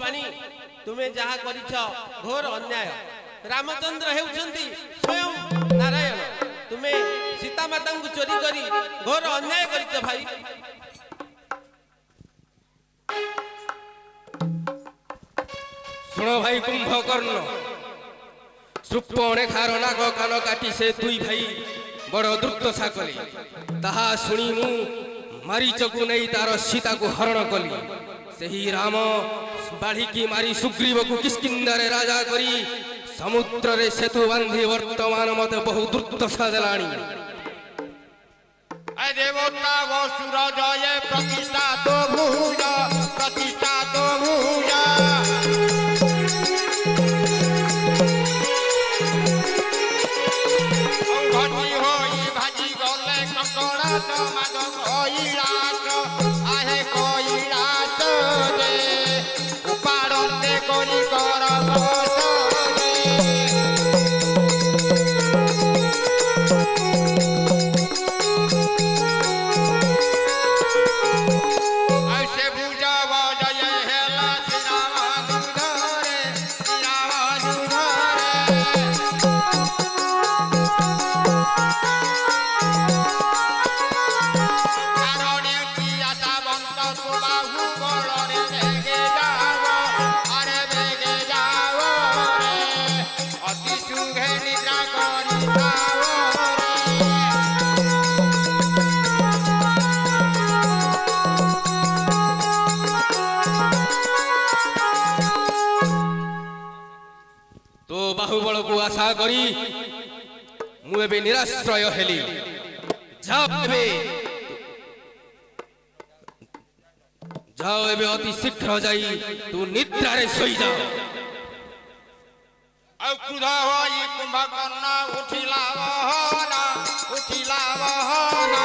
पानी तुम्हें जहाँ करिछ घोर अन्याय। रामचंद्र हेउछंती स्वयं नारायण, तुम्हें सीता माता को चोरी करी घोर अन्याय करिछ भाई। सुनो भाई कुंभकर्ण, सुप्पणे खार नाग कान काटी से दुई भाई बड़ दुर्दशा कले। ताहा शुणी मु मारीचकु नहीं तार सीता को हरण कली। सही राम बाढ़ी की मारी सुग्रीव को किष्किंधारे राजा करी समुद्र रे सेतु बांधी वर्तमान मत बहु दुर्दशा देलाणी। देवता वो सूरज ये प्रतिष्ठा तो भूज, प्रतिष्ठा तो भूज। घटी होई भाजी गले ककड़ा तो माग कोइलास, आहे कोइलास रे उपाड़ते कोरी कर बाहुबल को आशा करी मुझे निराश्रय हेली। जाओ एबे अति शीघ्र जाई तू निद्रा रे सोई जाओ। क्रुद्ध होई कुंभकर्ण उठिला वहना, उठिला वहना।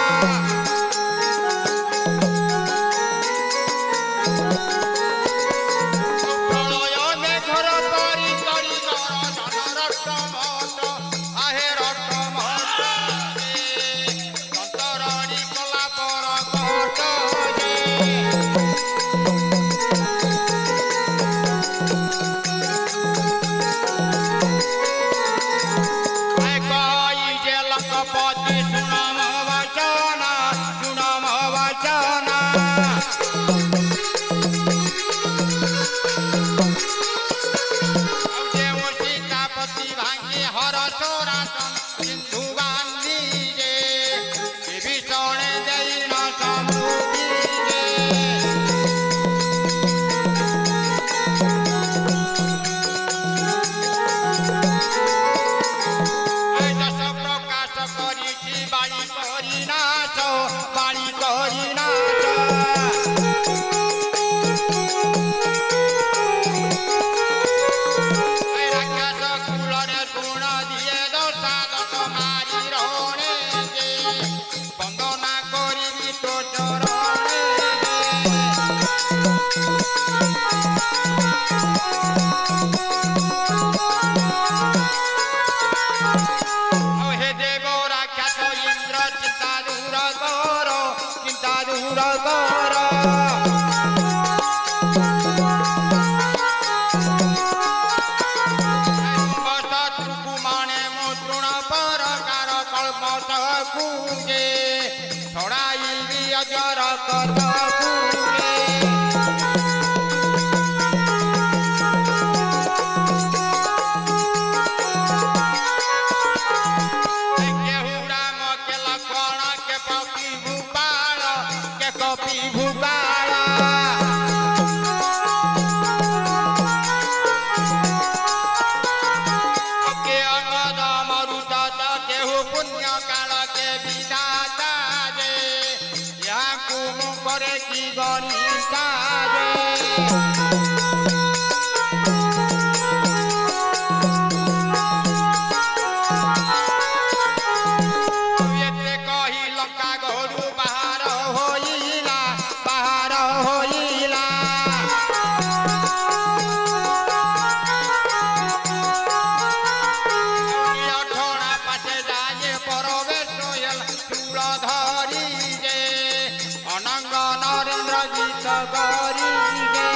नरेंद्र गीत गरी गे।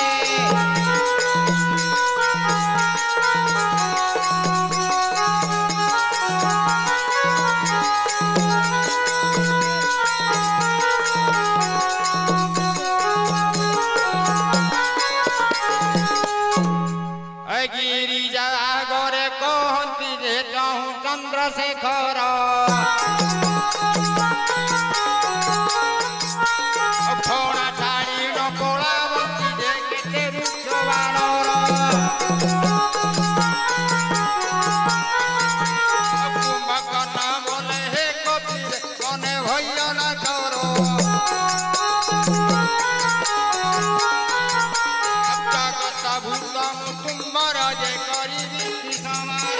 ଚନ୍ଦ୍ରଶେଖର ଫଣା ଛାଡ଼ି ନକଳା ବଞ୍ଚି ଯେ କେତେ ରୁକ୍ଷ ବାନର କୁମ୍ଭକର୍ଣ୍ଣ ବୋଲେ ହେ କପିରେ ମନେ ଭୟନ କର ଭୂତ ତୁମର ଯେ କରିବି ସମାର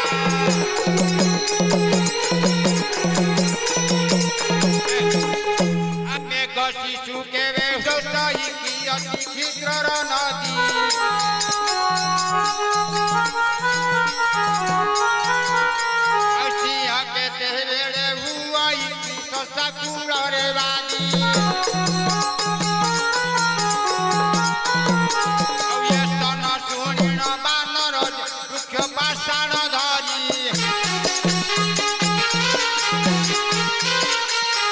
ମେଘ ଶିଶୁ କେବେ ଶୋଷଇକି ଅତି କ୍ଷୁଦ୍ରର ନଦୀ ଆଉ ସିଂହ କେତେବେଳେ ହୁଆଇକି ଶଶା କୂଳରେ ବାଜି ଶୁଣିଣ ବାନର ବୃକ୍ଷ ପାଷାଣ ଧରି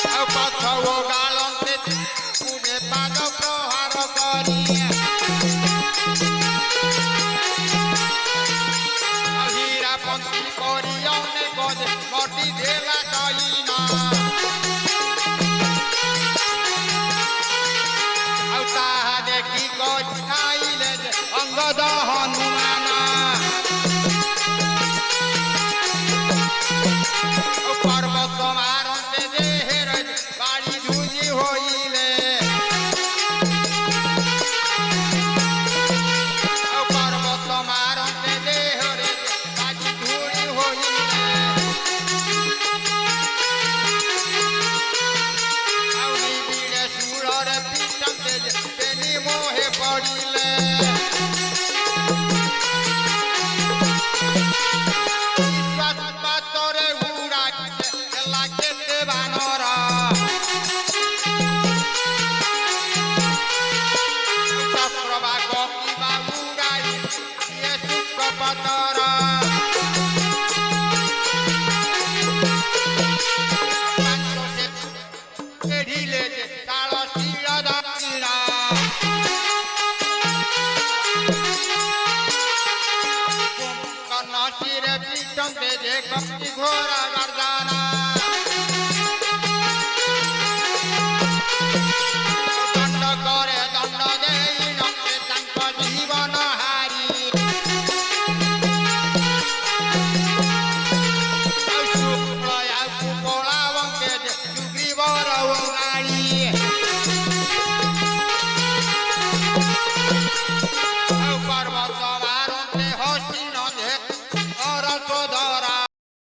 ଆଉ ପଥ ଓ ଗାଳନ୍ତେ ପୁରେ ପାଦ ପ୍ରହାର କରି ଆଉ ହୀରାପନ୍ତି କରି ଅନେକ ମଟି ଦେଲା ଦଇନା ଆଉ ତାହା ଦେଖି କରି ଖାଇଲେ ଅଙ୍ଗଦ ହନୁମାନ ପର୍ବତ ମାରନ୍ତେ ଦେହରେ ବାଡ଼ି ଝୁଜି ହୋଇଲେ ପର୍ବତ ମାରନ୍ତେ ଦେହରେ ବାଡ଼ି ଧୂଳି ହୋଇଲେ ଆଉ ନିବିଡ଼ ଶୂଳରେ ପିଟନ୍ତେ ବେନି ମୋହେ ପଡ଼ିଲେ ପାତରେ ଉଡ଼ା ହେଲା କେତେ ବାନର ଚକ୍ରବାକ କିମ୍ବା ଉଡ଼ାଇ ସିଏ ଶୁକ୍ରପତର ଏଢ଼ିଲେ ଯେ ତାଳ ଶିଳ ଦକ୍ଷିଣା କନସିରେ ପିଟନ୍ତେ ଯେ କପି ଘୋରା